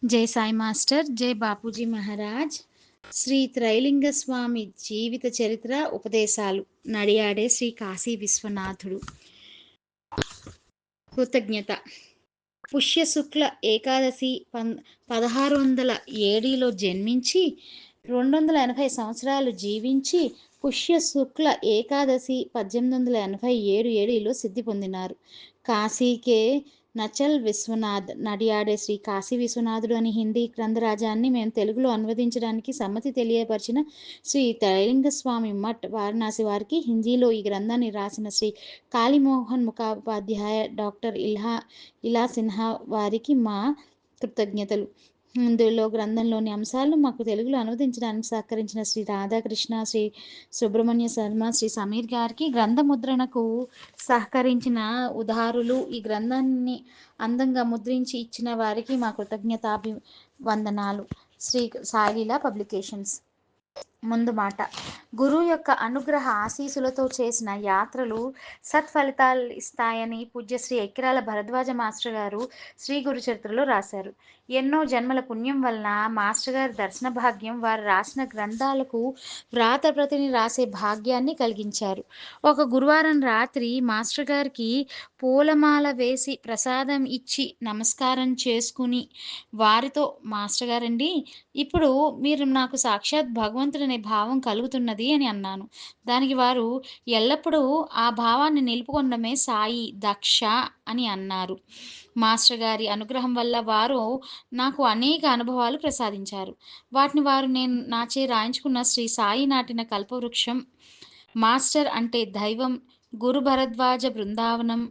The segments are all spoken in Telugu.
జై సాయి మాస్టర్, జై బాపూజీ మహారాజ్. శ్రీ త్రైలింగ స్వామి జీవిత చరిత్ర ఉపదేశాలు నడియాడే శ్రీ కాశీ విశ్వనాథుడు. కృతజ్ఞత. పుష్య శుక్ల ఏకాదశి 1607లో జన్మించి 280 సంవత్సరాలు జీవించి పుష్య శుక్ల ఏకాదశి 1887 ఏడిలో సిద్ధి పొందినారు. కాశీకే నచల్ విశ్వనాథ్, నడియాడే శ్రీ కాశీ విశ్వనాథుడు అని హిందీ గ్రంథరాజాన్ని మేము తెలుగులో అనువదించడానికి సమ్మతి తెలియపరిచిన శ్రీ త్రైలింగ స్వామి మఠ్ వారణాసి వారికి, హిందీలో ఈ గ్రంథాన్ని రాసిన శ్రీ కాళీమోహన్ ముఖోపాధ్యాయ, డాక్టర్ ఇలా సిన్హా వారికి మా కృతజ్ఞతలు. ఇందులో గ్రంథంలోని అంశాలను మాకు తెలుగులో అనువదించడానికి సహకరించిన శ్రీ రాధాకృష్ణ, శ్రీ సుబ్రహ్మణ్య శర్మ, శ్రీ సమీర్ గారికి, గ్రంథ ముద్రణకు సహకరించిన ఉదారులు, ఈ గ్రంథాన్ని అందంగా ముద్రించి ఇచ్చిన వారికి మా కృతజ్ఞతాభివందనాలు. శ్రీ సాయిలీలా పబ్లికేషన్స్. ముందు మాట. గురువు యొక్క అనుగ్రహ ఆశీసులతో చేసిన యాత్రలు సత్ఫలితాలు ఇస్తాయని పూజ్యశ్రీ ఎక్కిరాల భరద్వాజ మాస్టర్ గారు శ్రీ గురు చరిత్రలో రాశారు. ఎన్నో జన్మల పుణ్యం వలన మాస్టర్ గారి దర్శన భాగ్యం వారు రాసిన గ్రంథాలకు వ్రాతప్రతిని రాసే భాగ్యాన్ని కలిగించారు. ఒక గురువారం రాత్రి మాస్టర్ గారికి పూలమాల వేసి ప్రసాదం ఇచ్చి నమస్కారం చేసుకుని వారితో, మాస్టర్ గారండి, ఇప్పుడు మీరు నాకు సాక్షాత్ భగవంతుడనే భావం కలుగుతున్నది అని అన్నాను. దానికి వారు ఎల్లప్పుడూ ఆ భావాన్ని నిలుపుకొనడమే సాయి దక్ష అని అన్నారు. మాస్టర్ గారి అనుగ్రహం వల్ల వారు నాకు అనేక అనుభవాలు ప్రసాదించారు. వాటిని వారు నేను నాచే రాయించుకున్న శ్రీ సాయి నాటిన కల్పవృక్షం, మాస్టర్ అంటే దైవం, గురు భరద్వాజ బృందావనం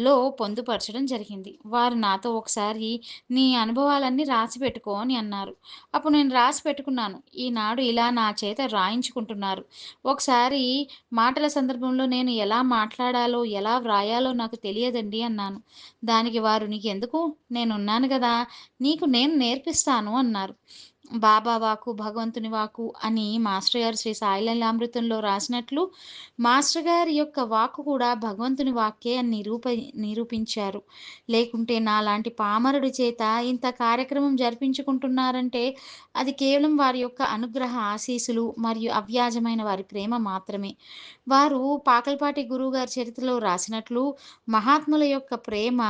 లో పొందుపరచడం జరిగింది. వారు నాతో ఒకసారి నీ అనుభవాలన్నీ రాసి పెట్టుకో అని అన్నారు. అప్పుడు నేను రాసి పెట్టుకున్నాను. ఈనాడు ఇలా నా చేత రాయించుకుంటున్నారు. ఒకసారి మాటల సందర్భంలో నేను ఎలా మాట్లాడాలో, ఎలా వ్రాయాలో నాకు తెలియదండి అన్నాను. దానికి వారు, నీకెందుకు, నేనున్నాను గదా, నీకు నేను నేర్పిస్తాను అన్నారు. బాబా వాకు భగవంతుని వాకు అని మాస్టర్ గారు శ్రీ సాయిలీలామృతంలో రాసినట్లు మాస్టర్ గారి యొక్క వాక్కు కూడా భగవంతుని వాక్కే అని నిరూపించారు. లేకుంటే నాలాంటి పామరుడి చేత ఇంత కార్యక్రమం జరిపించుకుంటున్నారంటే అది కేవలం వారి యొక్క అనుగ్రహ ఆశీస్సులు మరియు అవ్యాజమైన వారి ప్రేమ మాత్రమే. వారు పాకల్పాటి గురువు గారి చరిత్రలో రాసినట్లు మహాత్ముల యొక్క ప్రేమ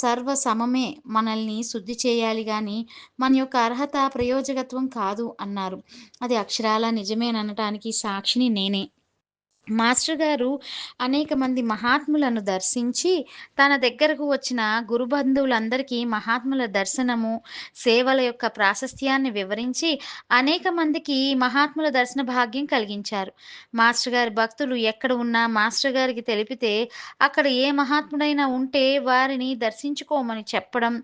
సర్వ సమమే మనల్ని శుద్ధి చేయాలి గాని మన యొక్క అర్హత ప్రయోజకత్వం కాదు అన్నారు. అది అక్షరాల నిజమేననటానికి సాక్షిని నేనే. మాస్టర్ గారు అనేక మంది మహాత్ములను దర్శించి తన దగ్గరకు వచ్చిన గురుబంధువులందరికీ మహాత్ముల దర్శనము, సేవల యొక్క ప్రాశస్త్యాన్ని వివరించి అనేక మందికి మహాత్ముల దర్శన భాగ్యం కలిగించారు. మాస్టర్ గారి భక్తులు ఎక్కడ ఉన్నా మాస్టర్ గారికి తెలిపితే అక్కడ ఏ మహాత్ముడైనా ఉంటే వారిని దర్శించుకోమని చెప్పడం,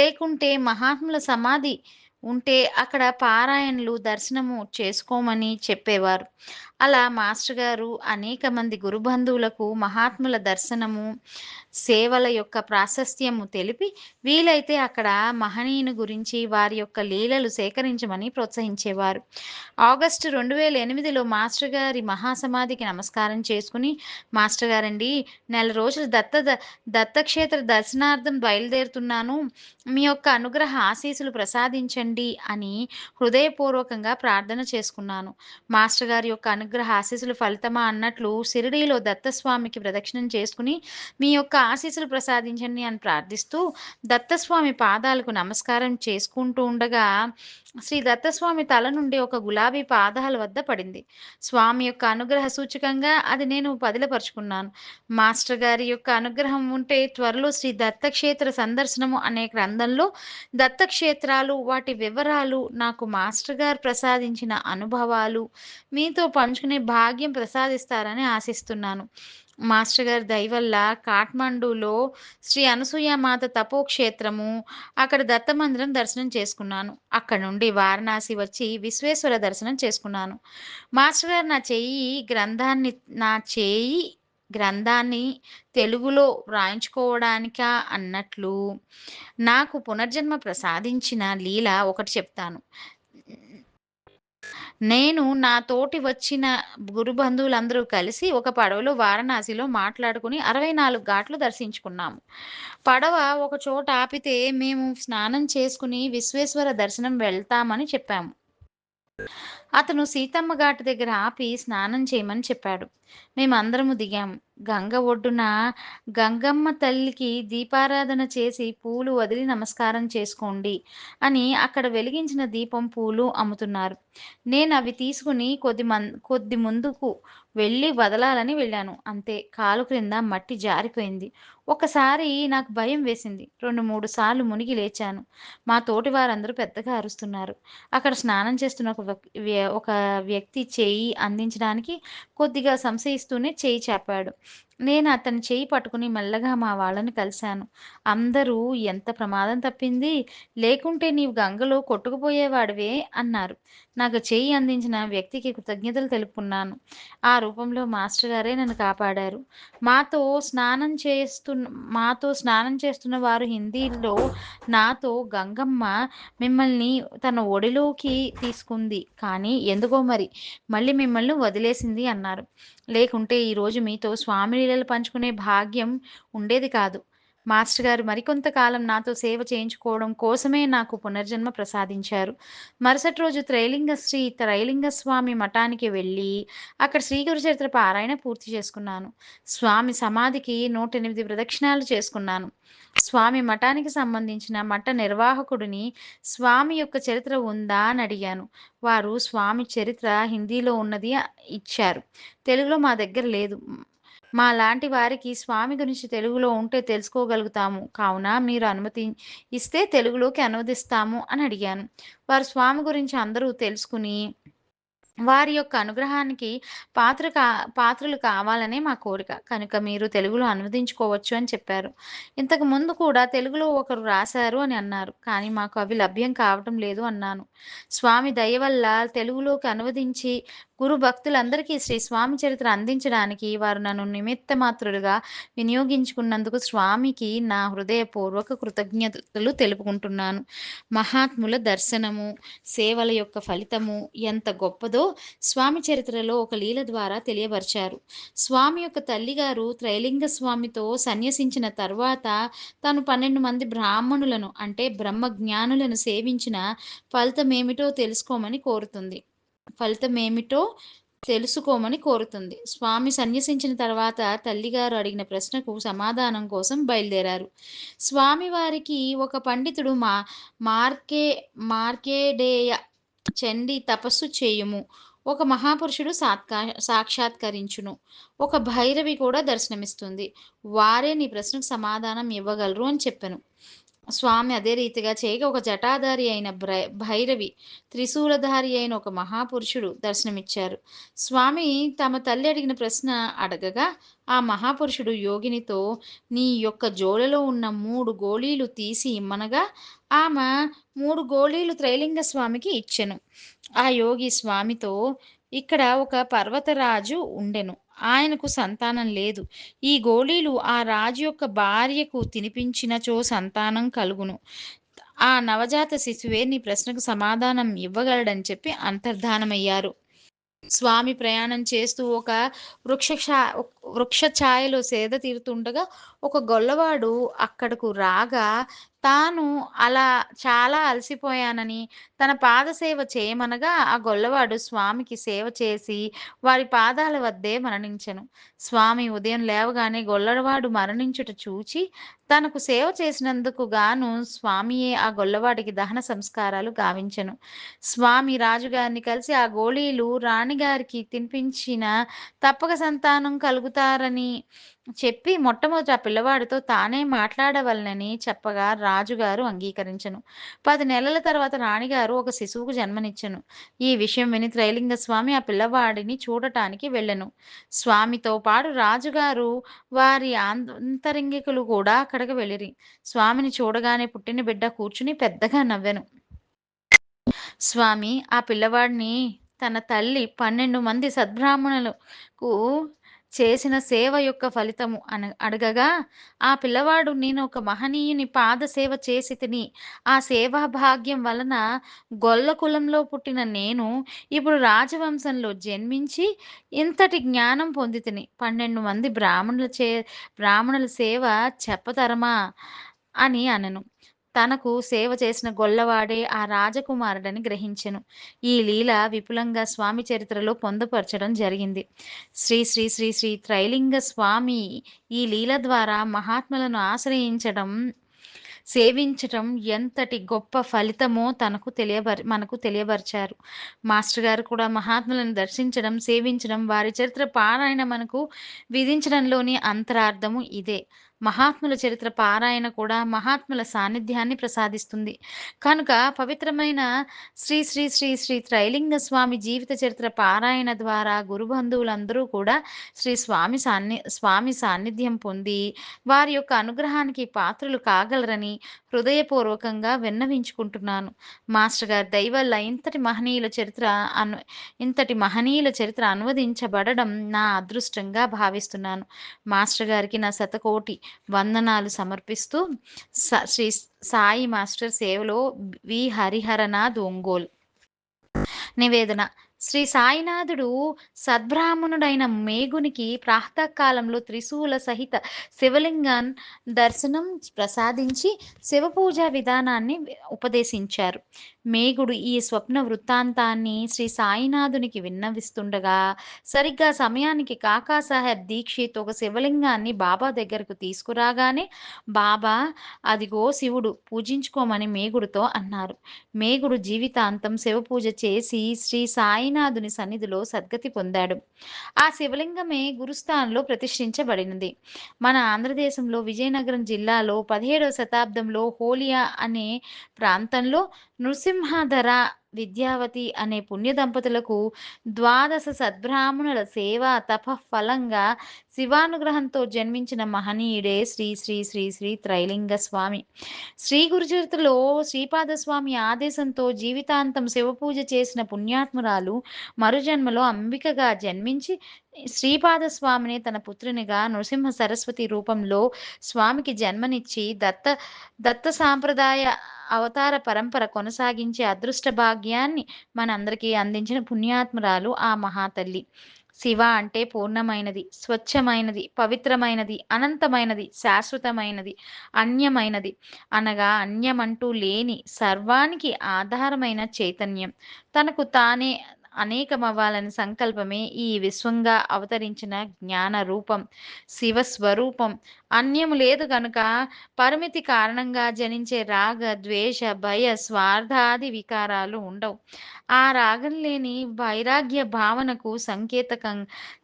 లేకుంటే మహాత్ముల సమాధి ఉంటే అక్కడ పారాయణలు దర్శనము చేసుకోమని చెప్పేవారు. అలా మాస్టర్ గారు అనేక మంది గురుబంధువులకు మహాత్ముల దర్శనము, సేవల యొక్క ప్రాశస్త్యము తెలిపి వీలైతే అక్కడ మహనీయుని గురించి వారి యొక్క లీలలు సేకరించమని ప్రోత్సహించేవారు. ఆగస్టు 2008లో మాస్టర్ గారి మహాసమాధికి నమస్కారం చేసుకుని, మాస్టర్ గారండి, నెల రోజులు దత్తక్షేత్ర దర్శనార్థం బయలుదేరుతున్నాను, మీ యొక్క అనుగ్రహ ఆశీస్సులు ప్రసాదించండి అని హృదయపూర్వకంగా ప్రార్థన చేసుకున్నాను. మాస్టర్ గారి యొక్క అనుగ్రహ ఆశీస్సులు ఫలితమా అన్నట్లు షిరిడీలో దత్తస్వామికి ప్రదక్షిణం చేసుకుని మీ యొక్క ఆశీస్సులు ప్రసాదించండి అని ప్రార్థిస్తూ దత్తస్వామి పాదాలకు నమస్కారం చేసుకుంటూ ఉండగా శ్రీ దత్తస్వామి తల నుండి ఒక గులాబీ పాదాల వద్ద పడింది. స్వామి యొక్క అనుగ్రహ సూచకంగా అది నేను పదిలపరుచుకున్నాను. మాస్టర్ గారి యొక్క అనుగ్రహం ఉంటే త్వరలో శ్రీ దత్తక్షేత్ర సందర్శనము అనే గ్రంథంలో దత్తక్షేత్రాలు, వాటి వివరాలు, నాకు మాస్టర్ గారు ప్రసాదించిన అనుభవాలు మీతో పంచుకునే భాగ్యం ప్రసాదిస్తారని ఆశిస్తున్నాను. మాస్టర్ గారి దయ వల్ల కాఠ్మండూలో శ్రీ అనసూయామాత తపోక్షేత్రము, అక్కడ దత్తమందిరం దర్శనం చేసుకున్నాను. అక్కడ నుండి వారణాసి వచ్చి విశ్వేశ్వర దర్శనం చేసుకున్నాను. మాస్టర్ గారు నా చేయి గ్రంథాన్ని తెలుగులో వ్రాయించుకోవడానికా అన్నట్లు నాకు పునర్జన్మ ప్రసాదించిన లీల ఒకటి చెప్తాను. నేను నా తోటి వచ్చిన గురు బంధువులందరూ కలిసి ఒక పడవలో వారణాసిలో మాట్లాడుకుని 64 ఘాట్లు దర్శించుకున్నాము. పడవ ఒక చోట ఆపితే మేము స్నానం చేసుకుని విశ్వేశ్వర దర్శనం వెళ్తామని చెప్పాము. అతను సీతమ్మ ఘాటు దగ్గర ఆపి స్నానం చేయమని చెప్పాడు. మేమందరము దిగాము. గంగ ఒడ్డున గంగమ్మ తల్లికి దీపారాధన చేసి పూలు వదిలి నమస్కారం చేసుకోండి అని అక్కడ వెలిగించిన దీపం, పూలు అమ్ముతున్నారు. నేనవి తీసుకుని కొద్ది ముందుకు వెళ్ళి వదలాలని వెళ్ళాను. అంతే కాలు క్రింద మట్టి జారిపోయింది. ఒక్కసారి నాకు భయం వేసింది. 2, 3 సార్లు మునిగి లేచాను. మా తోటి వారందరూ పెద్దగా అరుస్తున్నారు. అక్కడ స్నానం చేస్తున్న ఒక వ్యక్తి చెయ్యి అందించడానికి కొద్దిగా సంశయిస్తూనే చెయ్యి చాపాడు. నేను అతని చెయ్యి పట్టుకుని మెల్లగా మా వాళ్ళని కలిశాను. అందరూ "ఎంత ప్రమాదం తప్పింది! లేకుంటే నీవు గంగలో కొట్టుకుపోయేవాడివే" అన్నారు. నాకు చెయ్యి అందించిన వ్యక్తికి కృతజ్ఞతలు తెలుపుకున్నాను. ఆ రూపంలో మాస్టర్ గారే నన్ను కాపాడారు. మాతో స్నానం చేస్తున్న మాతో స్నానం చేస్తున్న వారు హిందీలో నాతో "గంగమ్మ మిమ్మల్ని తన ఒడిలోకి తీసుకుంది. కానీ ఎందుకో మరి మళ్ళీ మిమ్మల్ని వదిలేసింది" అన్నారు. లేకుంటే ఈరోజు మీతో స్వామి లీలలు పంచుకునే భాగ్యం ఉండేది కాదు. మాస్టర్ గారు మరికొంతకాలం నాతో సేవ చేయించుకోవడం కోసమే నాకు పునర్జన్మ ప్రసాదించారు. మరుసటి రోజు త్రైలింగ స్వామి మఠానికి వెళ్ళి, అక్కడ శ్రీ గురు చరిత్ర పారాయణ పూర్తి చేసుకున్నాను. స్వామి సమాధికి 108 ప్రదక్షిణాలు చేసుకున్నాను. స్వామి మఠానికి సంబంధించిన మఠ నిర్వాహకుడిని స్వామి యొక్క చరిత్ర ఉందా అని అడిగాను. వారు స్వామి చరిత్ర హిందీలో ఉన్నది ఇచ్చారు. తెలుగులో మా దగ్గర లేదు. మాలాంటి వారికి స్వామి గురించి తెలుగులో ఉంటే తెలుసుకోగలుగుతాము. కావున మీరు అనుమతి ఇస్తే తెలుగులోకి అనువదిస్తాము అని అడిగాను. వారు స్వామి గురించి అందరూ తెలుసుకుని వారి యొక్క అనుగ్రహానికి పాత్ర కా పాత్రులు కావాలనే మా కోరిక. కనుక మీరు తెలుగులో అనువదించుకోవచ్చు అని చెప్పారు. ఇంతకు ముందు కూడా తెలుగులో ఒకరు రాశారు అని అన్నారు. కానీ మాకు అవి లభ్యం కావటం లేదు అన్నాను. స్వామి దయ వల్ల తెలుగులోకి అనువదించి గురు భక్తులందరికీ శ్రీ స్వామి చరిత్ర అందించడానికి వారు నన్ను నిమిత్త మాత్రులుగా వినియోగించుకున్నందుకు స్వామికి నా హృదయపూర్వక కృతజ్ఞతలు తెలుపుకుంటున్నాను. మహాత్ముల దర్శనము, సేవల యొక్క ఫలితము ఎంత గొప్పదో స్వామి చరిత్రలో ఒక లీల ద్వారా తెలియబరిచారు. స్వామి యొక్క తల్లిగారు త్రైలింగ స్వామితో సన్యసించిన తర్వాత తాను 12 మంది బ్రాహ్మణులను అంటే బ్రహ్మజ్ఞానులను సేవించిన ఫలితమేమిటో తెలుసుకోమని కోరుతుంది. ఫలితమేమిటో తెలుసుకోమని కోరుతుంది. స్వామి సన్యసించిన తర్వాత తల్లిగారు అడిగిన ప్రశ్నకు సమాధానం కోసం బయలుదేరారు. స్వామివారికి ఒక పండితుడు మార్కేడేయ చండీ తపస్సు చేయుము. ఒక మహాపురుషుడు సాక్షాత్కరించును. ఒక భైరవి కూడా దర్శనమిస్తుంది. వారే నీ ప్రశ్నకు సమాధానం ఇవ్వగలరు అని చెప్పెను. స్వామి అదే రీతిగా చేయగా ఒక జటాధారి అయిన భైరవి, త్రిశూలధారి అయిన ఒక మహాపురుషుడు దర్శనమిచ్చారు. స్వామి తమ తల్లి అడిగిన ప్రశ్న అడగగా ఆ మహాపురుషుడు యోగినితో నీ యొక్క జోలలో ఉన్న 3 గోళీలు తీసి ఇమ్మనగా ఆమె 3 గోళీలు త్రైలింగ స్వామికి ఇచ్చెను. ఆ యోగి స్వామితో ఇక్కడ ఒక పర్వతరాజు ఉండెను. ఆయనకు సంతానం లేదు. ఈ గోళీలు ఆ రాజు యొక్క భార్యకు తినిపించినచో సంతానం కలుగును. ఆ నవజాత శిశువే నీ ప్రశ్నకు సమాధానం ఇవ్వగలడని చెప్పి అంతర్ధానమయ్యారు. స్వామి ప్రయాణం చేస్తూ ఒక వృక్ష ఛాయలో సేద తీరుతుండగా ఒక గొల్లవాడు అక్కడకు రాగా తాను అలా చాలా అలసిపోయానని తన పాదసేవ చేయమనగా ఆ గొల్లవాడు స్వామికి సేవ చేసి వారి పాదాల వద్దే మరణించెను. స్వామి ఉదయం లేవగానే గొల్లవాడు మరణించుట చూచి తనకు సేవ చేసినందుకు గాను స్వామియే ఆ గొల్లవాడికి దహన సంస్కారాలు గావించెను. స్వామి రాజుగారిని కలిసి ఆ గోళీలు రాణిగారికి తినిపించిన తప్పక సంతానం కలుగుతారని చెప్పి మొట్టమొదట ఆ పిల్లవాడితో తానే మాట్లాడవలెనని చెప్పగా రాజుగారు అంగీకరించెను. 10 నెలల తర్వాత రాణిగారు ఒక శిశువుకు జన్మనిచ్చెను. ఈ విషయం విని త్రైలింగ స్వామి ఆ పిల్లవాడిని చూడటానికి వెళ్ళెను. స్వామితో పాటు రాజుగారు వారి అంతరంగికులు కూడా అక్కడికి వెళ్ళిరి. స్వామిని చూడగానే పుట్టిన బిడ్డ కూర్చుని పెద్దగా నవ్వెను. స్వామి ఆ పిల్లవాడిని తన తల్లి 12 మంది సద్బ్రాహ్మణులకు చేసిన సేవ యొక్క ఫలితము అడగగా, ఆ పిల్లవాడు నేను ఒక మహనీయుని పాద సేవ చేసి తిని, ఆ సేవా భాగ్యం వలన గొల్ల కులంలో పుట్టిన నేను ఇప్పుడు రాజవంశంలో జన్మించి ఇంతటి జ్ఞానం పొందితిని. 12 మంది బ్రాహ్మణుల సేవ చెప్పతరమా అని అనెను. తనకు సేవ చేసిన గొల్లవాడే ఆ రాజకుమారుడని గ్రహించెను. ఈ లీల విపులంగా స్వామి చరిత్రలో పొందుపరచడం జరిగింది. శ్రీ శ్రీ శ్రీ శ్రీ త్రైలింగ స్వామి ఈ లీల ద్వారా మహాత్ములను ఆశ్రయించడం, సేవించటం ఎంతటి గొప్ప ఫలితమో మనకు తెలియబరిచారు. మాస్టర్ గారు కూడా మహాత్ములను దర్శించడం, సేవించడం, వారి చరిత్ర పారాయణ మనకు విధించడంలోని అంతరార్థము ఇదే. మహాత్ముల చరిత్ర పారాయణ కూడా మహాత్ముల సాన్నిధ్యాన్ని ప్రసాదిస్తుంది. కనుక పవిత్రమైన శ్రీ శ్రీ శ్రీ శ్రీ త్రైలింగ స్వామి జీవిత చరిత్ర పారాయణ ద్వారా గురుబంధువులందరూ కూడా స్వామి సాన్నిధ్యం పొంది వారి యొక్క అనుగ్రహానికి పాత్రులు కాగలరని హృదయపూర్వకంగా విన్నవించుకుంటున్నాను. మాస్టర్ గారి దయ వల్ల ఇంతటి మహనీయుల చరిత్ర అనువదించబడడం నా అదృష్టంగా భావిస్తున్నాను. మాస్టర్ గారికి నా శతకోటి వందనాలు సమర్పిస్తూ శ్రీ సాయి మాస్టర్ సేవలో వి హరిహరనాథ్ ఒంగోలు. నివేదన. శ్రీ సాయినాథుడు సద్బ్రాహ్మణుడైన మేగునికి ప్రాతకాలంలో త్రిశూల సహిత శివలింగం దర్శనం ప్రసాదించి శివపూజా విధానాన్ని ఉపదేశించారు. మేగుడు ఈ స్వప్న వృత్తాంతాన్ని శ్రీ సాయినాథునికి విన్నవిస్తుండగా సరిగ్గా సమయానికి కాకాసాహెబ్ దీక్షిత్ ఒక శివలింగాన్ని బాబా దగ్గరకు తీసుకురాగానే బాబా అదిగో శివుడు పూజించుకోమని మేగుడుతో అన్నారు. మేగుడు జీవితాంతం శివపూజ చేసి శ్రీ సాయినాథుని సన్నిధిలో సద్గతి పొందాడు. ఆ శివలింగమే గురుస్థానంలో ప్రతిష్ఠించబడినది. మన ఆంధ్రదేశంలో విజయనగరం జిల్లాలో 17వ శతాబ్దంలో హోలియా అనే ప్రాంతంలో నృసింహధర విద్యావతి అనే పుణ్య దంపతులకు 12 సద్బ్రాహ్మణుల సేవా తపఫలంగా శివానుగ్రహంతో జన్మించిన మహనీయుడే శ్రీ శ్రీ శ్రీ శ్రీ త్రైలింగ స్వామి. శ్రీ గురుచరిత్రలో శ్రీపాదస్వామి ఆదేశంతో జీవితాంతం శివపూజ చేసిన పుణ్యాత్మురాలు మరుజన్మలో అంబికగా జన్మించి శ్రీపాదస్వామిని తన పుత్రునిగా నృసింహ సరస్వతి రూపంలో స్వామికి జన్మనిచ్చి దత్త సాంప్రదాయ అవతార పరంపర కొనసాగించే అదృష్ట భాగ్యాన్ని మనందరికీ అందించిన పుణ్యాత్మురాలు ఆ మహాతల్లి. శివ అంటే పూర్ణమైనది, స్వచ్ఛమైనది, పవిత్రమైనది, అనంతమైనది, శాశ్వతమైనది, అన్యమైనది అనగా అన్యమంటూ లేని సర్వానికి ఆధారమైన చైతన్యం. తనకు తానే అనేకమవ్వాలని సంకల్పమే ఈ విశ్వంగా అవతరించిన జ్ఞాన రూపం, శివస్వరూపం. అన్యము లేదు గనుక పరిమితి కారణంగా జనించే రాగ, ద్వేష, భయ, స్వార్థాది వికారాలు ఉండవు. ఆ రాగం లేని వైరాగ్య భావనకు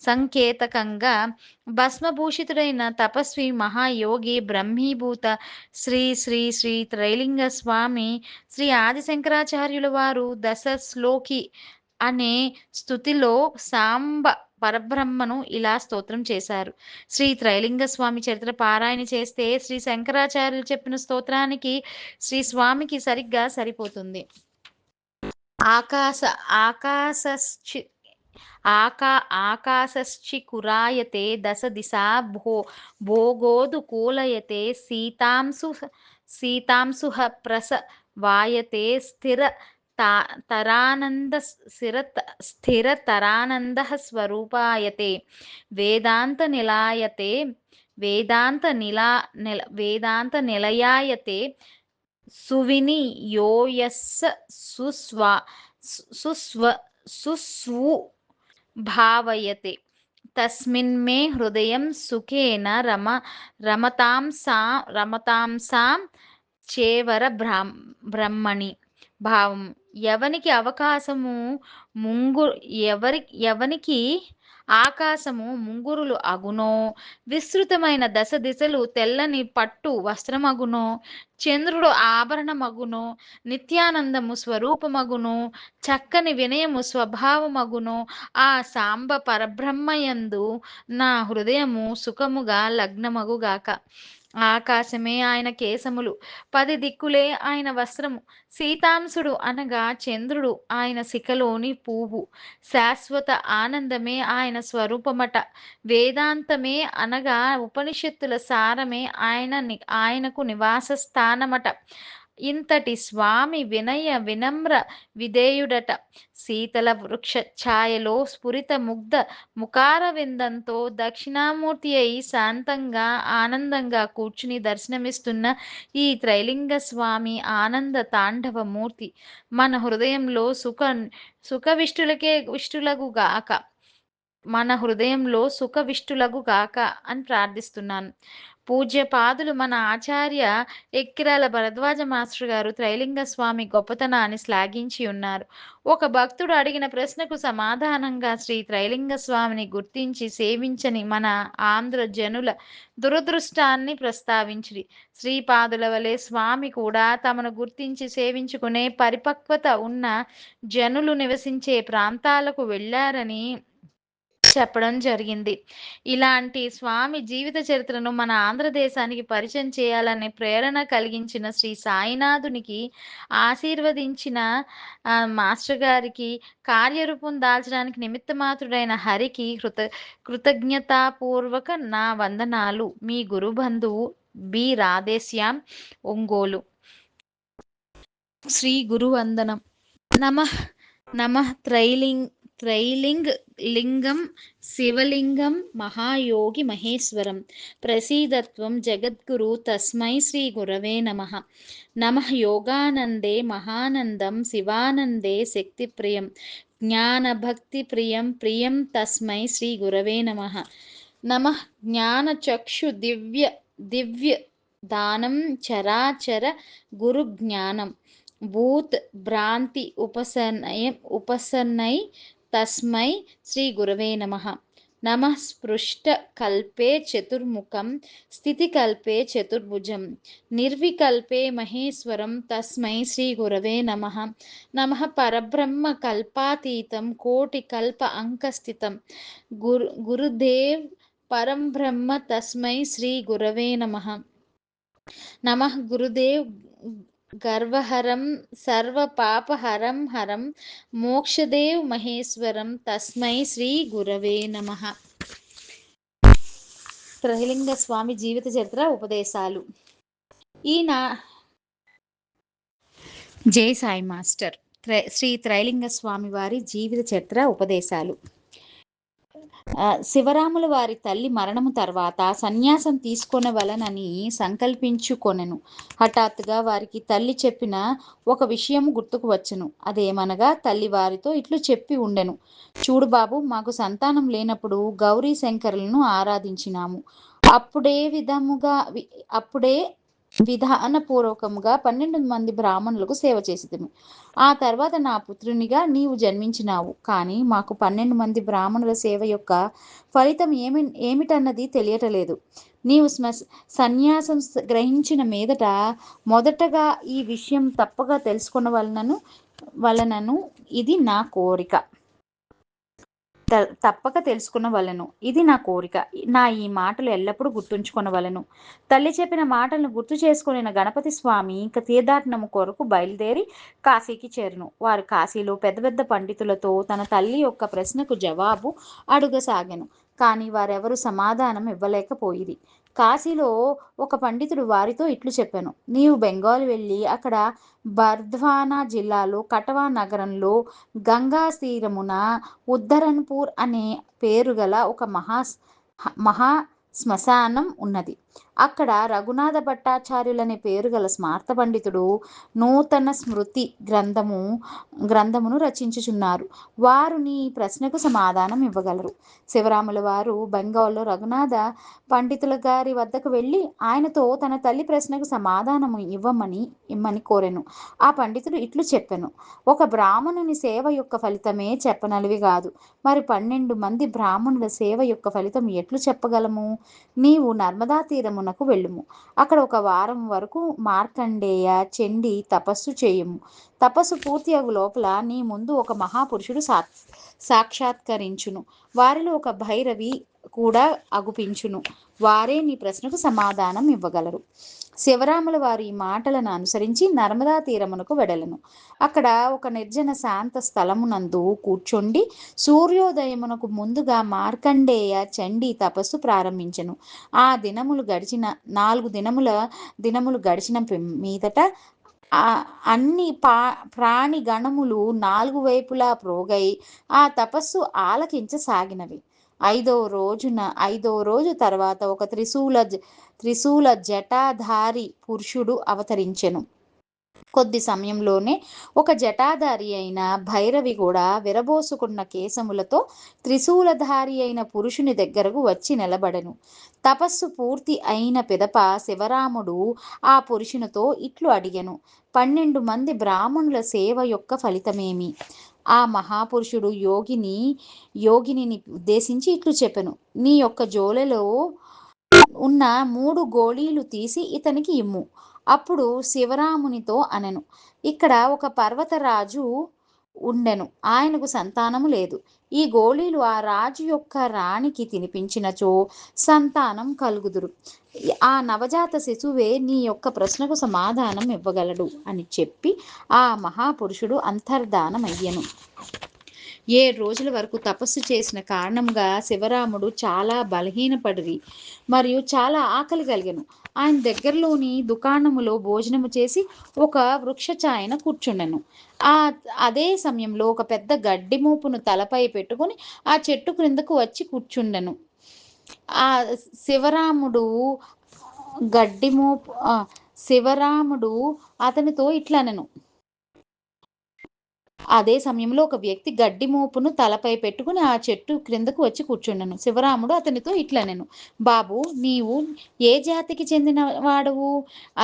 సంకేతకంగా భస్మభూషితుడైన తపస్వి మహాయోగి బ్రహ్మీభూత శ్రీ శ్రీ శ్రీ త్రైలింగ స్వామి శ్రీ ఆదిశంకరాచార్యుల వారు దశశ్లోకి అనే స్థుతిలో సాంబ పరబ్రహ్మను ఇలా స్తోత్రం చేశారు. శ్రీ త్రైలింగ స్వామి చరిత్ర పారాయణ చేస్తే శ్రీ శంకరాచార్యులు చెప్పిన స్తోత్రానికి శ్రీ స్వామికి సరిగ్గా సరిపోతుంది. ఆకాశశ్చికురాయతే దశ దిశా భోగోదుకూలయతే సీతాంశుః ప్రసవాయతే స్థిరతరానందః స్వరూపాయతే వేదాంత నిలయాయతే సువినియోయస్స సుస్వు భావయతే తస్మిన్మే హృదయం సుఖేన రమతాం సాం చేవర బ్రహ్మణి భావం. ఎవనికి ఆకాశము ముంగురులు అగునో, విస్తృతమైన దశ దిశలు తెల్లని పట్టు వస్త్రమగునో, చంద్రుడు ఆభరణమగునో, నిత్యానందము స్వరూపమగునో, చక్కని వినయము స్వభావమగునో, ఆ సాంబ పరబ్రహ్మయందు నా హృదయము సుఖముగా లగ్నమగుగాక. ఆకాశమే ఆయన కేశములు, 10 దిక్కులే ఆయన వస్త్రము. సీతాంశుడు అనగా చంద్రుడు ఆయన శిఖలోని పువ్వు. శాశ్వత ఆనందమే ఆయన స్వరూపమట. వేదాంతమే అనగా ఉపనిషత్తుల సారమే ఆయనకు నివాస స్థానమట. ఇంతటి స్వామి వినయ వినమ్ర విధేయుడట. శీతల వృక్ష ఛాయలో స్ఫురిత ముగ్ధ ముఖార విందంతో దక్షిణామూర్తి అయి శాంతంగా ఆనందంగా కూర్చుని దర్శనమిస్తున్న ఈ త్రైలింగ స్వామి ఆనంద తాండవ మూర్తి మన హృదయంలో విష్టులగుగాక, మన హృదయంలో విష్టులగుగాక అని ప్రార్థిస్తున్నాను. పూజ్యపాదులు మన ఆచార్య ఎక్కిరాల భరద్వాజ మాస్టర్ గారు త్రైలింగ స్వామి గొప్పతనాన్ని శ్లాఘించి ఉన్నారు. ఒక భక్తుడు అడిగిన ప్రశ్నకు సమాధానంగా శ్రీ త్రైలింగ స్వామిని గుర్తించి సేవించని మన ఆంధ్ర జనుల దురదృష్టాన్ని ప్రస్తావించిరి. శ్రీపాదుల వలె స్వామి కూడా తమను గుర్తించి సేవించుకునే పరిపక్వత ఉన్న జనులు నివసించే ప్రాంతాలకు వెళ్ళారని చెప్పడం జరిగింది. ఇలాంటి స్వామి జీవిత చరిత్రను మన ఆంధ్రదేశానికి పరిచయం చేయాలనే ప్రేరణ కలిగించిన శ్రీ సాయినాథునికి ఆశీర్వదించిన మాస్టర్ గారికి, కార్యరూపం దాల్చడానికి నిమిత్తమాత్రుడైన హరికి కృతజ్ఞతాపూర్వక నా వందనాలు. మీ గురుబంధువు బి రాధేశ్యాం, ఒంగోలు. శ్రీ గురువందనం. నమః నమః త్రైలింగ్ లింగం శివలింగం మహాయోగి మహేశ్వరం ప్రసీదత్వం జగద్గురు తస్మై శ్రీ గురవే నమః. నమః యోగానందే మహానందం శివానందే శక్తిప్రియం జ్ఞానభక్తి ప్రియం ప్రియం తస్మై శ్రీ గురవే నమః. నమః జ్ఞానచక్షు దివ్య దానం చరాచర గురు జ్ఞానం భూత్ భ్రాంతి ఉపసన్నై తస్మై శ్రీ గురవే నమః. నమః స్పృష్ట కల్పే చతుర్ముఖం స్థితి కల్పే చతుర్భుజం నిర్వికల్పే మహేశ్వరం తస్మై శ్రీ గురవే నమః. నమః పరబ్రహ్మ కల్పాతీతం కోటి కల్ప అంకస్థితం గురుదేవ్ పరం బ్రహ్మ తస్మై శ్రీ గురవే నమః. నమః గురుదేవ్ గర్వహరం సర్వ పాపహరం హరం మోక్షదేవ్ మహేశ్వరం తస్మై శ్రీ గురవే నమః. త్రైలింగ స్వామి జీవిత చరిత్ర ఉపదేశాలు. ఈయన జై సాయి మాస్టర్. శ్రీ త్రైలింగ స్వామి వారి జీవిత చరిత్ర ఉపదేశాలు. శివరాముల వారి తల్లి మరణము తర్వాత సన్యాసం తీసుకొనవలనని సంకల్పించుకొనెను. హఠాత్తుగా వారికి తల్లి చెప్పిన ఒక విషయం గుర్తుకు వచ్చెను. అదేమనగా తల్లి వారితో ఇట్లు చెప్పి ఉండెను. చూడు బాబు, మాకు సంతానం లేనప్పుడు గౌరీ శంకరులను ఆరాధించినాము. అప్పుడే విధానపూర్వకముగా 12 మంది బ్రాహ్మణులకు సేవ చేసితిమి. ఆ తర్వాత నా పుత్రునిగా నీవు జన్మించినావు. కానీ మాకు 12 మంది బ్రాహ్మణుల సేవ యొక్క ఫలితం ఏమిటన్నది తెలియటలేదు. నీవు సన్యాసం గ్రహించిన మీదట మొదటగా ఈ విషయం తప్పక తెలుసుకొనవలనను ఇది నా కోరిక. తప్పక తెలుసుకునవలను. ఇది నా కోరిక. నా ఈ మాటలు ఎల్లప్పుడూ గుర్తుంచుకొనవలను. తల్లి చెప్పిన మాటలను గుర్తు చేసుకొనిన గణపతి స్వామి ఇంక తీర్థాటనము కొరకు బయలుదేరి కాశీకి చేరును. వారు కాశీలో పెద్ద పెద్ద పండితులతో తన తల్లి యొక్క ప్రశ్నకు జవాబు అడుగసాగెను. కానీ వారెవరూ సమాధానం ఇవ్వలేకపోయిరి. కాశీలో ఒక పండితుడు వారితో ఇట్లు చెప్పాను. నీవు బెంగాల్ వెళ్ళి అక్కడ బర్ధ్వానా జిల్లాలో కటవా నగరంలో గంగా తీరమున ఉద్ధరన్పూర్ అనే పేరుగల ఒక మహా శ్మశానం ఉన్నది. అక్కడ రఘునాథ భట్టాచార్యులనే పేరుగల స్మార్త పండితుడు నూతన స్మృతి గ్రంథమును రచించుచున్నారు. వారు నీ ప్రశ్నకు సమాధానం ఇవ్వగలరు. శివరాముల వారు బెంగాల్లో రఘునాథ పండితుల గారి వద్దకు వెళ్ళి ఆయనతో తన తల్లి ప్రశ్నకు సమాధానము ఇమ్మని కోరెను. ఆ పండితుడు ఇట్లు చెప్పెను. ఒక బ్రాహ్మణుని సేవ యొక్క ఫలితమే చెప్పనలివి కాదు. మరి 12 మంది బ్రాహ్మణుల సేవ యొక్క ఫలితం ఎట్లు చెప్పగలము? నీవు నర్మదా తీరమునకు వెళ్ళుము. అక్కడ ఒక వారం వరకు మార్కండేయ చండి తపస్సు చేయుము. తపస్సు పూర్తి అగు లోపల నీ ముందు ఒక మహాపురుషుడు సాక్షాత్కరించును. వారిలో ఒక భైరవి కూడా అగుపించును. వారే నీ ప్రశ్నకు సమాధానం ఇవ్వగలరు. శివరాముల వారు ఈ మాటలను అనుసరించి నర్మదా తీరమునకు వెడలను. అక్కడ ఒక నిర్జన శాంత స్థలమునందు కూర్చొండి సూర్యోదయమునకు ముందుగా మార్కండేయ చండీ తపస్సు ప్రారంభించెను. ఆ దినములు గడిచిన 4 దినములు గడిచిన మీదట అన్ని ప్రాణి గణములు 4 వైపులా ప్రోగై ఆ తపస్సు ఆలకించసాగినవి. ఐదవ రోజు తర్వాత ఒక త్రిశూల జటాధారి పురుషుడు అవతరించెను. కొద్ది సమయంలోనే ఒక జటాధారి అయిన భైరవి కూడా విరబోసుకున్న కేశములతో త్రిశూలధారి అయిన పురుషుని దగ్గరకు వచ్చి నిలబడెను. తపస్సు పూర్తి అయిన పిదప శివరాముడు ఆ పురుషునితో ఇట్లు అడిగెను, 12 మంది బ్రాహ్మణుల సేవ యొక్క ఫలితమేమి? ఆ మహాపురుషుడు యోగిని ఉద్దేశించి ఇట్లు చెప్పెను, నీ యొక్క జోలెలో ఉన్న 3 గోళీలు తీసి ఇతనికి ఇమ్ము. అప్పుడు శివరామునితో అనెను, ఇక్కడ ఒక పర్వతరాజు ఉండెను. ఆయనకు సంతానము లేదు. ఈ గోళీలు ఆ రాజు యొక్క రాణికి తినిపించినచో సంతానం కలుగుదురు. ఆ నవజాత శిశువే నీ యొక్క ప్రశ్నకు సమాధానం ఇవ్వగలడు అని చెప్పి ఆ మహాపురుషుడు అంతర్ధానమయ్యెను. 7 రోజుల వరకు తపస్సు చేసిన కారణంగా శివరాముడు చాలా బలహీనపడిరి మరియు చాలా ఆకలి కలిగెను. ఆయన దగ్గరలోని దుకాణములో భోజనము చేసి ఒక వృక్షఛాయన కూర్చుండెను. అదే సమయంలో ఒక పెద్ద గడ్డి మోపును తలపై పెట్టుకుని ఆ చెట్టు క్రిందకు వచ్చి కూర్చుండెను. ఆ శివరాముడు అతనితో ఇట్లనెను. అదే సమయంలో ఒక వ్యక్తి గడ్డి మోపును తలపై పెట్టుకుని ఆ చెట్టు క్రిందకు వచ్చి కూర్చుండెను. శివరాముడు అతనితో ఇట్లనెను, బాబు, నీవు ఏ జాతికి చెందిన వాడవు?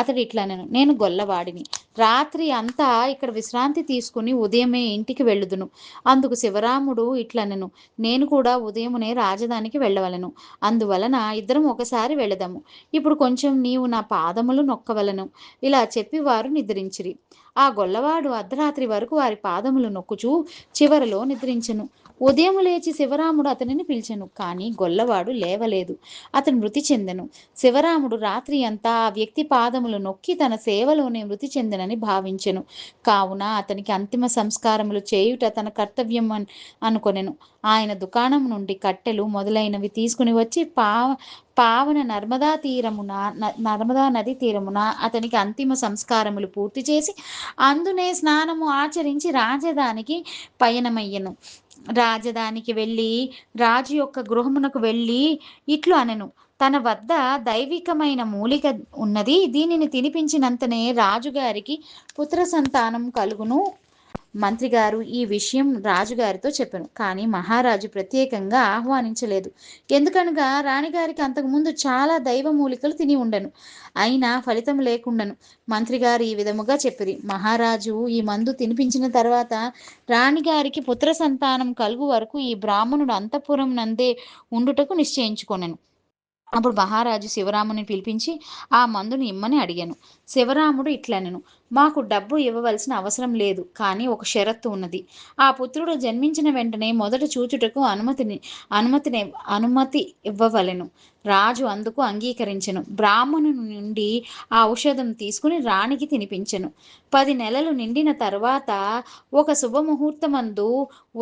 అతడు ఇట్లనెను, నేను గొల్లవాడిని. రాత్రి అంతా ఇక్కడ విశ్రాంతి తీసుకుని ఉదయమే ఇంటికి వెళ్ళుదును. అందుకు శివరాముడు ఇట్లనెను, నేను కూడా ఉదయమునే రాజధానికి వెళ్ళవలను. అందువలన ఇద్దరం ఒకసారి వెళదాము. ఇప్పుడు కొంచెం నీవు నా పాదములు నొక్కవలను. ఇలా చెప్పి వారు నిద్రించిరి. ఆ గొల్లవాడు అర్ధరాత్రి వరకు వారి పాదములు నొక్కుచూ చివరలో నిద్రించెను. ఉదయం లేచి శివరాముడు అతనిని పిలిచెను, కానీ గొల్లవాడు లేవలేదు. అతను మృతి చెందెను. శివరాముడు రాత్రి అంతా ఆ వ్యక్తి పాదములు నొక్కి తన సేవలోనే మృతి చెందెనని భావించెను. కావున అతనికి అంతిమ సంస్కారములు చేయుట తన కర్తవ్యం అనుకొనెను. ఆయన దుకాణం నుండి కట్టెలు మొదలైనవి తీసుకుని వచ్చి పావన నర్మదా నది తీరమున అతనికి అంతిమ సంస్కారములు పూర్తి చేసి అందునే స్నానము ఆచరించి రాజధానికి పయనమయ్యెను. రాజధానికి వెళ్ళి రాజు యొక్క గృహమునకు వెళ్ళి ఇట్లు అనెను, తన వద్ద దైవికమైన మూలిక ఉన్నది. దీనిని తినిపించినంతనే రాజుగారికి పుత్ర సంతానం కలుగును. మంత్రి గారు ఈ విషయం రాజుగారితో చెప్పాను, కానీ మహారాజు ప్రత్యేకంగా ఆహ్వానించలేదు. ఎందుకనగా రాణిగారికి అంతకుముందు చాలా దైవ మూలికలు తిని ఉండను, అయినా ఫలితం లేకుండాను. మంత్రిగారు ఈ విధముగా చెప్పిరి. మహారాజు ఈ మందు తినిపించిన తర్వాత రాణిగారికి పుత్ర సంతానం కలుగు వరకు ఈ బ్రాహ్మణుడు అంతఃపురం నందే ఉండుటకు నిశ్చయించుకొనెను. అప్పుడు మహారాజు శివరాముని పిలిపించి ఆ మందుని ఇమ్మని అడిగాను. శివరాముడు ఇట్లనెను, మాకు డబ్బు ఇవ్వవలసిన అవసరం లేదు, కానీ ఒక షరత్తు ఉన్నది. ఆ పుత్రుడు జన్మించిన వెంటనే మొదట చూచుటకు అనుమతి ఇవ్వవలెను. రాజు అందుకు అంగీకరించెను. బ్రాహ్మణుని నుండి ఆ ఔషధం తీసుకుని రాణికి తినిపించెను. 10 నెలలు నిండిన తరువాత ఒక శుభముహూర్తమందు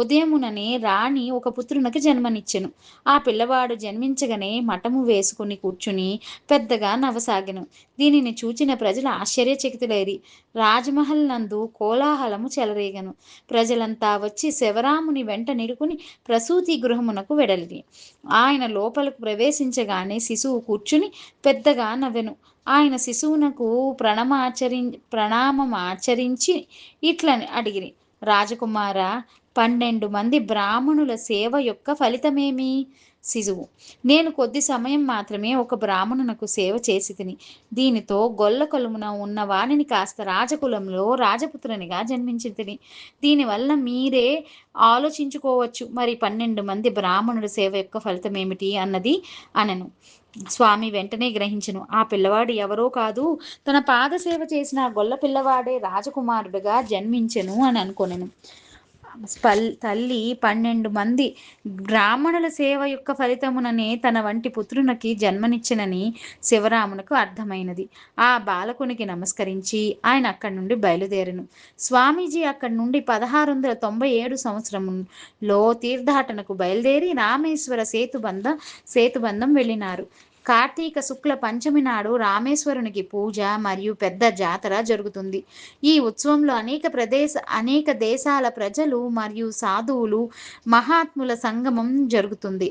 ఉదయముననే రాణి ఒక పుత్రునికి జన్మనిచ్చెను. ఆ పిల్లవాడు జన్మించగానే మఠము వేసుకుని కూర్చుని పెద్దగా నవ్వసాగెను. దీనిని చూచిన ప్రజలు ఆశ్చర్యచకితులైరి. రాజమహల్ నందు కోలాహలము చెలరేగెను. ప్రజలంతా వచ్చి శివరాముని వెంట నిలుకుని ప్రసూతి గృహమునకు వెడలిరి. ఆయన లోపలకు ప్రవేశించగానే శిశువు కూర్చుని పెద్దగా నవ్వెను. ఆయన శిశువునకు ప్రణామమాచరించి ఇట్లా అడిగిరి, రాజకుమార, 12 మంది బ్రాహ్మణుల సేవ యొక్క ఫలితమేమి? శిశువు, నేను కొద్ది సమయం మాత్రమే ఒక బ్రాహ్మణునకు సేవ చేసి తిని దీనితో గొల్ల కొలుమున ఉన్న వాణిని కాస్త రాజకులంలో రాజపుత్రునిగా జన్మించి తిని. దీనివల్ల మీరే ఆలోచించుకోవచ్చు, మరి 12 మంది బ్రాహ్మణుల సేవ యొక్క ఫలితం ఏమిటి అన్నది అనెను. స్వామి వెంటనే గ్రహించెను. ఆ పిల్లవాడు ఎవరో కాదు, తన పాదసేవ చేసిన గొల్ల పిల్లవాడే రాజకుమారుడుగా జన్మించెను అని అనుకొనెను. తల్లి 12 మంది బ్రాహ్మణుల సేవ యొక్క ఫలితముననే తన వంటి పుత్రునికి జన్మనిచ్చినని శివరామునకు అర్థమైనది. ఆ బాలకునికి నమస్కరించి ఆయన అక్కడి నుండి బయలుదేరెను. స్వామీజీ అక్కడి నుండి 1697 సంవత్సరంలో తీర్థాటనకు బయలుదేరి రామేశ్వర సేతుబంధం వెళ్ళినారు. కార్తీక శుక్ల పంచమి నాడు రామేశ్వరునికి పూజ మరియు పెద్ద జాతర జరుగుతుంది. ఈ ఉత్సవంలో అనేక దేశాల ప్రజలు మరియు సాధువులు మహాత్ముల సంగమం జరుగుతుంది.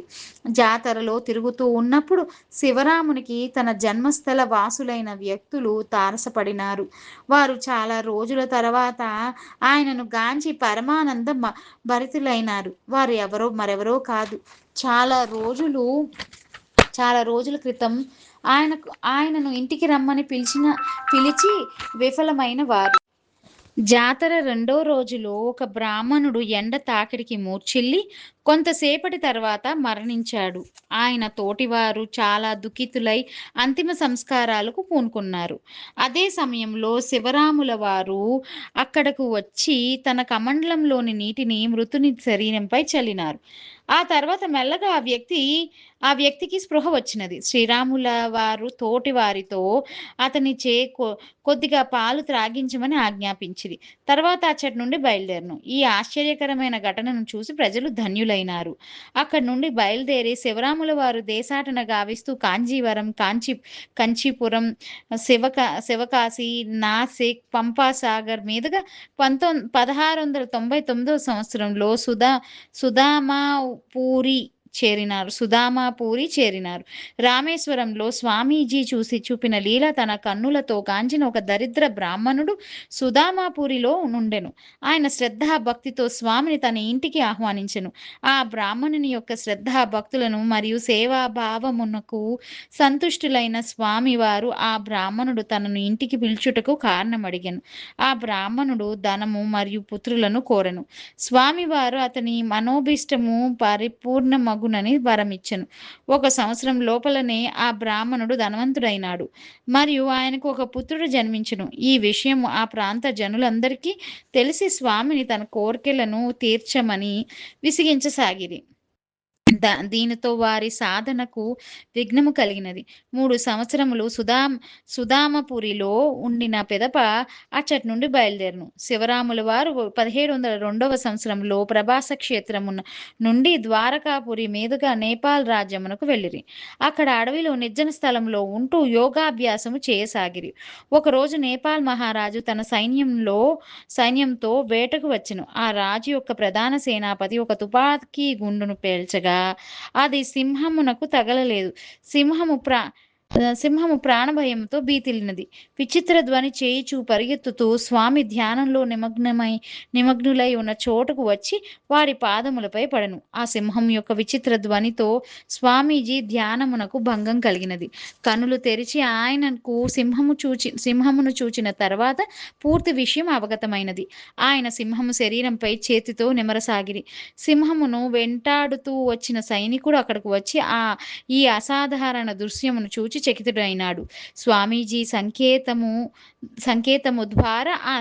జాతరలో తిరుగుతూ ఉన్నప్పుడు శివరామునికి తన జన్మస్థల వాసులైన వ్యక్తులు తారసపడినారు. వారు చాలా రోజుల తర్వాత ఆయనను గాంచి పరమానంద భరితులైనారు. వారు మరెవరో కాదు, చాలా రోజుల క్రితం ఆయనను ఇంటికి రమ్మని పిలిచి విఫలమైన వారు. జాతర రెండో రోజులో ఒక బ్రాహ్మణుడు ఎండ తాకిడికి మూర్ఛిల్లి కొంతసేపటి తర్వాత మరణించాడు. ఆయన తోటివారు చాలా దుఃఖితులై అంతిమ సంస్కారాలకు పూనుకున్నారు. అదే సమయంలో శివరాముల వారు అక్కడకు వచ్చి తన కమండలంలోని నీటిని మృతుని శరీరంపై చల్లినారు. ఆ తర్వాత మెల్లగా ఆ వ్యక్తికి స్పృహ వచ్చినది. శ్రీరాముల వారు తోటి వారితో అతనిచే కొద్దిగా పాలు త్రాగించమని ఆజ్ఞాపించిరి. తర్వాత అచ్చటి నుండి బయలుదేరను. ఈ ఆశ్చర్యకరమైన ఘటనను చూసి ప్రజలు ధన్యులైనారు. అక్కడి నుండి బయలుదేరి శివరాముల వారు దేశాటన గావిస్తూ కాంజీవరం, కంచీపురం, శివకాశి, నాసిక్, పంపాసాగర్ మీదుగా 1699 సంవత్సరంలో సుదామాపూరి చేరినారు. రామేశ్వరంలో స్వామీజీ చూపిన లీల తన కన్నులతో కాంచిన ఒక దరిద్ర బ్రాహ్మణుడు సుదామాపూరిలో నుండెను. ఆయన శ్రద్ధాభక్తితో స్వామిని తన ఇంటికి ఆహ్వానించెను. ఆ బ్రాహ్మణుని యొక్క శ్రద్ధాభక్తులను మరియు సేవాభావమునకు సంతుష్టులైన స్వామివారు ఆ బ్రాహ్మణుడు తనను ఇంటికి పిలుచుటకు కారణం అడిగాను. ఆ బ్రాహ్మణుడు ధనము మరియు పుత్రులను కోరెను. స్వామివారు అతని మనోభిష్టము పరిపూర్ణమగునని వరమిచ్చెను. 1 సంవత్సరం లోపలనే ఆ బ్రాహ్మణుడు ధనవంతుడైనాడు మరియు ఆయనకు ఒక పుత్రుడు జన్మించెను. ఈ విషయం ఆ ప్రాంత జనులందరికీ తెలిసి స్వామిని తన కోర్కెలను తీర్చమని విసిగించసాగిరి. దీనితో వారి సాధనకు విఘ్నము కలిగినది. 3 సంవత్సరములు సుదామపురిలో ఉండిన పిదప అచ్చటి నుండి బయలుదేరను. శివరాముల వారు 1702 సంవత్సరంలో ప్రభాస క్షేత్రము నుండి ద్వారకాపురి మీదుగా నేపాల్ రాజ్యమునకు వెళ్ళిరి. అక్కడ అడవిలో నిర్జన స్థలంలో ఉంటూ యోగాభ్యాసము చేయసాగిరి. ఒకరోజు నేపాల్ మహారాజు తన సైన్యంతో వేటకు వచ్చెను. ఆ రాజు యొక్క ప్రధాన సేనాపతి ఒక తుపాకీ గుండును పేల్చగా అది సింహమునకు తగలలేదు. సింహము ప్రాణభయంతో భీతిల్లినది. విచిత్ర ధ్వని చేయుచు పరిగెత్తుతూ స్వామి ధ్యానంలో నిమగ్నులై ఉన్న చోటుకు వచ్చి వారి పాదములపై పడెను. ఆ సింహం యొక్క విచిత్ర ధ్వనితో స్వామీజీ ధ్యానమునకు భంగం కలిగినది. కన్నులు తెరిచి ఆయనకు సింహమును చూచిన తర్వాత పూర్తి విషయం అవగతమైనది. ఆయన సింహము శరీరంపై చేతితో నిమరసాగిరి. సింహమును వెంటాడుతూ వచ్చిన సైనికుడు అక్కడకు వచ్చి ఈ అసాధారణ దృశ్యమును చూచి చకితుడైనాడు. స్వామీజీ సంకేతము ద్వారా ఆ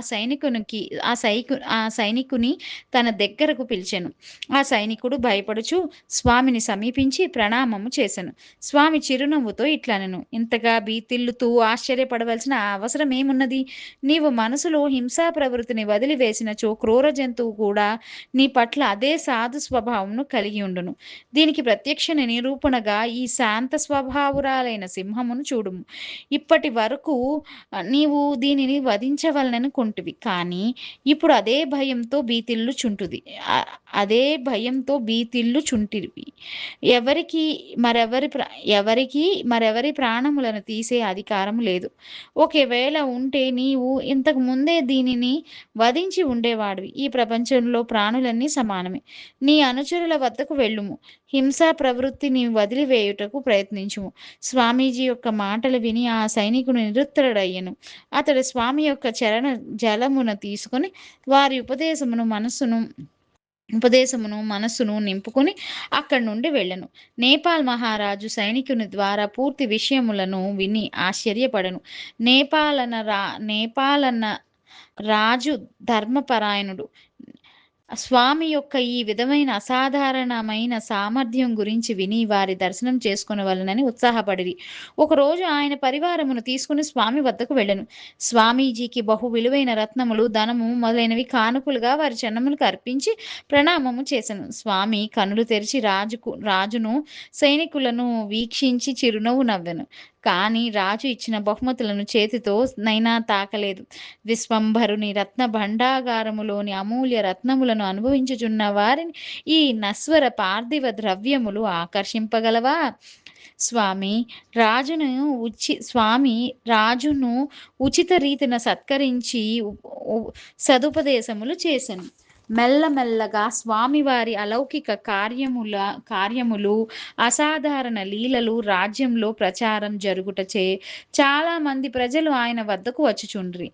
సైనికుని తన దగ్గరకు పిలిచెను. ఆ సైనికుడు భయపడుచు స్వామిని సమీపించి ప్రణామము చేసెను. స్వామి చిరునవ్వుతో ఇట్లనెను, ఇంతగా భీతిల్లుతూ ఆశ్చర్యపడవలసిన అవసరం ఏమున్నది? నీవు మనసులో హింసా ప్రవృత్తిని వదిలివేసినచో క్రూర జంతువు కూడా నీ పట్ల అదే సాధు స్వభావమును కలిగి ఉండును. దీనికి ప్రత్యక్ష నిరూపణగా ఈ శాంత స్వభావురాలైన సింహమును చూడుము. ఇప్పటి వరకు నీవు దీనిని వధించవలననుకుంటువి, కానీ ఇప్పుడు అదే భయంతో భీతిల్లుచుంటివి. ఎవరికి మరెవరి ప్రాణములను తీసే అధికారం లేదు. ఒకవేళ ఉంటే నీవు ఇంతకు ముందే దీనిని వధించి ఉండేవాడివి. ఈ ప్రపంచంలో ప్రాణులన్నీ సమానమే. నీ అనుచరుల వద్దకు వెళ్ళుము. హింసా ప్రవృత్తిని వదిలివేయుటకు ప్రయత్నించుము. స్వామీజీ యొక్క మాటలు విని ఆ సైనికుడు నిరుత్తరుడయ్యెను. అతడు స్వామి యొక్క చరణ జలమును తీసుకుని వారి ఉపదేశమును మనస్సును నింపుకొని అక్కడి నుండి వెళ్ళెను. నేపాల్ మహారాజు సైనికుని ద్వారా పూర్తి విషయములను విని ఆశ్చర్యపడెను. నేపాలన్న రాజు ధర్మపరాయణుడు. స్వామి యొక్క ఈ విధమైన అసాధారణమైన సామర్థ్యం గురించి విని వారి దర్శనం చేసుకొనవలెనని ఉత్సాహపడిరి. ఒకరోజు ఆయన పరివారమును తీసుకొని స్వామి వద్దకు వెళ్ళెను. స్వామీజీకి బహు విలువైన రత్నములు, ధనము మొదలైనవి కానుకలుగా వారి చరణములకు అర్పించి ప్రణామము చేసెను. స్వామి కనులు తెరిచి రాజును, సైనికులను వీక్షించి చిరునవ్వు నవ్వెను. కానీ రాజు ఇచ్చిన బహుమతులను చేతితో నైనా తాకలేదు. విశ్వంభరుని రత్న భండాగారములోని అమూల్య రత్నములను అనుభవించుచున్న వారిని ఈ నశ్వర పార్థివ ద్రవ్యములు ఆకర్షింపగలవా? స్వామి స్వామి రాజును ఉచిత రీతిన సత్కరించి సదుపదేశములు చేసెను. మెల్లమెల్లగా స్వామివారి అలౌకిక కార్యములు, అసాధారణ లీలలు రాజ్యంలో ప్రచారం జరుగుటచే చాలా మంది ప్రజలు ఆయన వద్దకు వచ్చుచుండ్రి.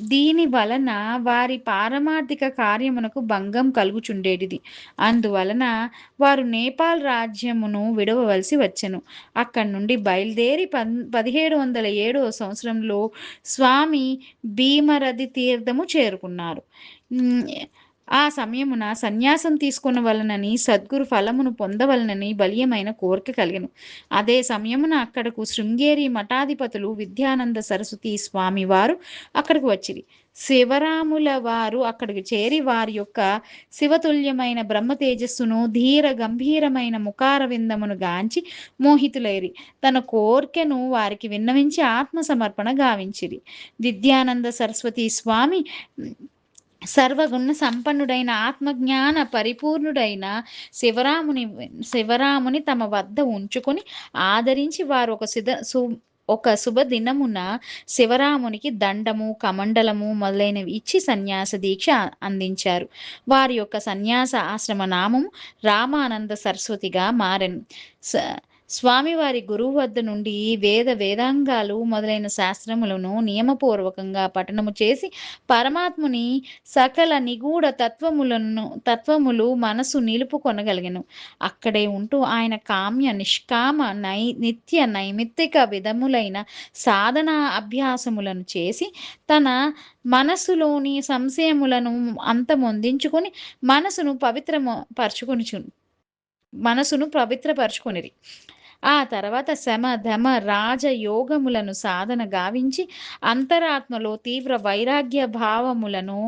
దీని వలన వారి పారమార్థిక కార్యమునకు భంగం కలుగుచుండేటిది. అందువలన వారు నేపాల్ రాజ్యమును విడవవలసి వచ్చెను. అక్కడి నుండి బయలుదేరి 1707 సంవత్సరంలో స్వామి భీమరథి తీర్థము చేరుకున్నారు. ఆ సమయమున సన్యాసం తీసుకొనవలెనని, సద్గురు ఫలమును పొందవలెనని బలీయమైన కోరిక కలిగెను. అదే సమయమున అక్కడకు శృంగేరి మఠాధిపతులు విద్యానంద సరస్వతి స్వామి వారు అక్కడకు వచ్చిరి. శివరాముల వారు అక్కడికి చేరి వారి యొక్క శివతుల్యమైన బ్రహ్మ తేజస్సును, ధీర గంభీరమైన ముఖార విందమును గాంచి మోహితులైరి. తన కోర్కెను వారికి విన్నవించి ఆత్మ సమర్పణ గావించిరి. విద్యానంద సరస్వతి స్వామి సర్వగుణ సంపన్నుడైన ఆత్మజ్ఞాన పరిపూర్ణుడైన శివరాముని తమ వద్ద ఉంచుకొని ఆదరించి వారు ఒక శుభ దినమున శివరామునికి దండము, కమండలము మొదలైనవి ఇచ్చి సన్యాస దీక్ష అందించారు. వారి యొక్క సన్యాస ఆశ్రమ నామము రామానంద సరస్వతిగా మారెను. స్వామివారి గురువు వద్ద నుండి వేదాంగాలు మొదలైన శాస్త్రములను నియమపూర్వకంగా పఠనము చేసి పరమాత్ముని సకల నిగూఢ తత్వములు మనసు నిలుపుకొనగలిగెను. అక్కడే ఉంటూ ఆయన కామ్య, నిష్కామ, నిత్య నైమిత్తిక విధములైన సాధనా అభ్యాసములను చేసి తన మనసులోని సంశయములను అంతమొందించుకొని మనసును పవిత్రపరచుకొనిరి. ఆ తర్వాత శమ ధమ రాజయోగములను సాధన గావించి అంతరాత్మలో తీవ్ర వైరాగ్య భావములను,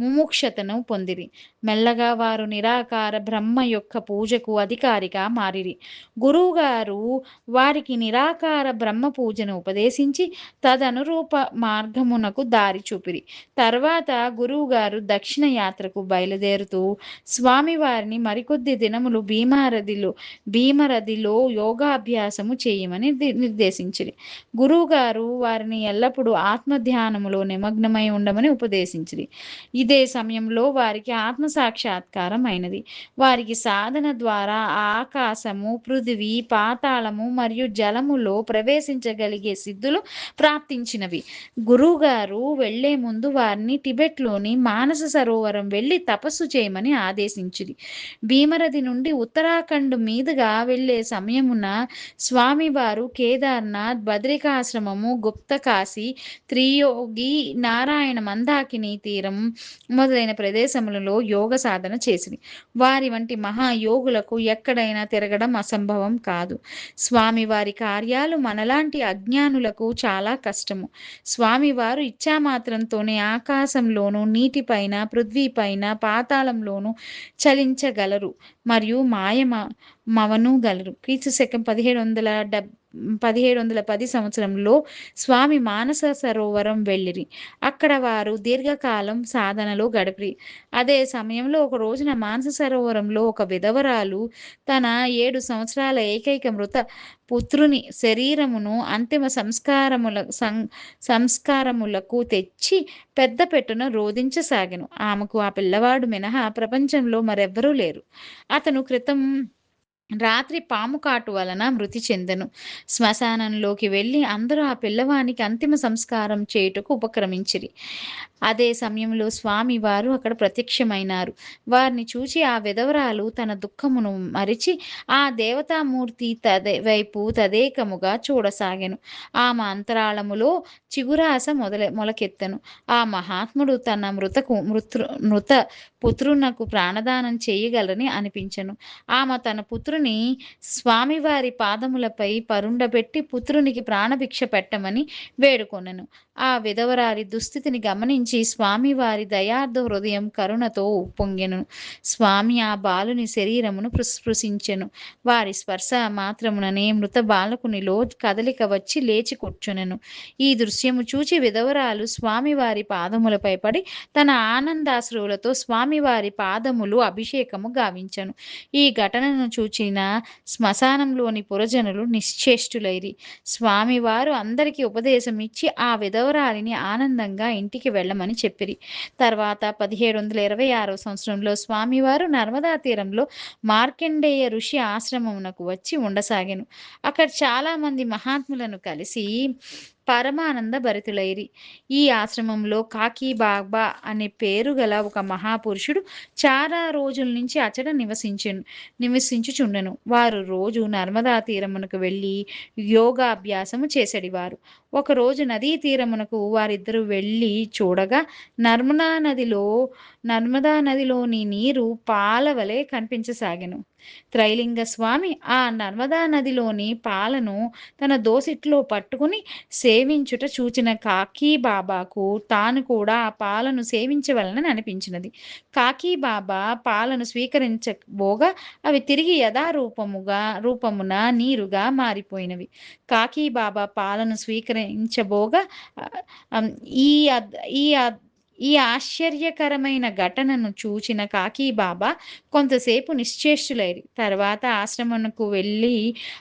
ముముక్షతను పొందిరి. మెల్లగా వారు నిరాకార బ్రహ్మ యొక్క పూజకు అధికారిగా మారిరి. గురువుగారు వారికి నిరాకార బ్రహ్మ పూజను ఉపదేశించి తదనురూప మార్గమునకు దారి చూపిరి. తర్వాత గురువుగారు దక్షిణ యాత్రకు బయలుదేరుతూ స్వామివారిని మరికొద్ది దినములు భీమరథిలో యోగాభ్యాసము చేయమని నిర్దేశించిరి. గురువుగారు వారిని ఎల్లప్పుడూ ఆత్మధ్యానములో నిమగ్నమై ఉండమని ఉపదేశించిరి. ఇదే సమయంలో వారికి ఆత్మ సాక్షాత్కారం అయినది. వారికి సాధన ద్వారా ఆకాశము, పృథివీ, పాతాళము మరియు జలములో ప్రవేశించగలిగే సిద్ధులు ప్రాప్తించినవి. గురువుగారు వెళ్లే ముందు వారిని టిబెట్లోని మానస సరోవరం వెళ్లి తపస్సు చేయమని ఆదేశించిరి. భీమరథి నుండి ఉత్తరాఖండ్ మీదుగా వెళ్లే సమయమున స్వామివారు కేదార్నాథ్, బద్రికాశ్రమము, గుప్తకాశీ, త్రియోగి, నారాయణ మందాకిని తీరం మొదలైన ప్రదేశములలో యోగ సాధన చేసిరి. వారి వంటి మహాయోగులకు ఎక్కడైనా తిరగడం అసంభవం కాదు. స్వామివారి కార్యాలు మనలాంటి అజ్ఞానులకు చాలా కష్టము. స్వామివారు ఇచ్చామాత్రంతోనే ఆకాశంలోనూ, నీటిపైన, పృథ్వీపైన, పాతాళంలోనూ చలించగలరు మరియు మవనుగలరు. క్రీస్తు శకం 1710 సంవత్సరంలో స్వామి మానస సరోవరం వెళ్ళిరి. అక్కడ వారు దీర్ఘకాలం సాధనలో గడిపిరి. అదే సమయంలో ఒక రోజున మానస సరోవరంలో ఒక విధవరాలు తన 7 సంవత్సరాల ఏకైక మృత పుత్రుని శరీరమును అంతిమ సంస్కారములకు తెచ్చి పెద్ద పెట్టున రోదించసాగెను. ఆమెకు ఆ పిల్లవాడు మినహా ప్రపంచంలో మరెవ్వరూ లేరు. అతను క్రితం రాత్రి పాము కాటు వలన మృతి చెందెను. శ్మశానంలోకి వెళ్ళి అందరూ ఆ పిల్లవానికి అంతిమ సంస్కారం చేయుటకు ఉపక్రమించిరి. అదే సమయంలో స్వామివారు అక్కడ ప్రత్యక్షమైనారు. వారిని చూచి ఆ విధవరాలు తన దుఃఖమును మరిచి ఆ దేవతామూర్తి వైపు తదేకముగా చూడసాగెను. ఆమె అంతరాళములో చిగురాశ మొలకెత్తెను. ఆ మహాత్ముడు తన మృత పుత్రునకు ప్రాణదానం చేయగలరని అనిపించెను. ఆమె తన పుత్రుని స్వామివారి పాదములపై పరుండబెట్టి పుత్రునికి ప్రాణభిక్ష పెట్టమని వేడుకొనెను. ఆ విధవరాలి దుస్థితిని గమనించి స్వామివారి దయార్థ హృదయం కరుణతో ఉప్పొంగెను. స్వామి ఆ బాలుని శరీరమును స్పృశించెను. వారి స్పర్శ మాత్రముననే మృత బాలకునిలో కదలిక వచ్చి లేచి కూర్చునెను. ఈ దృశ్యము చూచి విధవరాలు స్వామివారి పాదములపై పడి తన ఆనందాశ్రువులతో స్వామివారి పాదములు అభిషేకము గావించెను. ఈ ఘటనను చూచిన శ్మశానంలోని పురజనులు నిశ్చేష్టులైరి. స్వామివారు అందరికీ ఉపదేశం ఇచ్చి ఆ విధవరాలిని ఆనందంగా ఇంటికి వెళ్ళమని చెప్పిరి. తర్వాత 1726 సంవత్సరంలో స్వామివారు నర్మదా తీరంలో మార్కండేయ ఋషి ఆశ్రమమునకు వచ్చి ఉండసాగెను. అక్కడ చాలా మంది మహాత్ములను కలిసి పరమానంద భరితులైరి. ఈ ఆశ్రమంలో కాకి బాబా అనే పేరు గల ఒక మహాపురుషుడు చాలా రోజుల నుంచి అచట నివసించుచుండెను. వారు రోజు నర్మదా తీరమునకు వెళ్ళి యోగాభ్యాసము చేసేడివారు. ఒకరోజు నదీ తీరమునకు వారిద్దరూ వెళ్ళి చూడగా నర్మదా నదిలోని నీరు పాలవలే కనిపించసాగెను. త్రైలింగ స్వామి ఆ నర్మదా నదిలోని పాలను తన దోసిట్లో పట్టుకుని సేవించుట చూచిన కాకి బాబాకు తాను కూడా ఆ పాలను సేవించవలనని అనిపించినది. కాకి బాబా పాలను స్వీకరించబోగా అవి తిరిగి రూపమున నీరుగా మారిపోయినవి. కాకి బాబా పాలను స్వీకరించబోగా ఈ ఈ ఈ ఆశ్చర్యకరమైన ఘటనను చూచిన కాకి బాబా కొంతసేపు నిశ్చేష్టులైరి. తర్వాత ఆశ్రమమునకు వెళ్ళి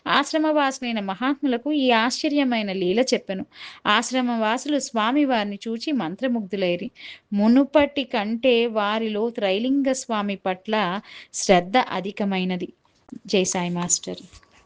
ఆశ్రమవాసులైన మహాత్ములకు ఈ ఆశ్చర్యమైన లీల చెప్పెను. ఆశ్రమవాసులు స్వామివారిని చూచి మంత్రముగ్ధులైరి. మునుపటి కంటే వారిలో త్రైలింగ స్వామి పట్ల శ్రద్ధ అధికమైనది. జై సాయి మాస్టర్.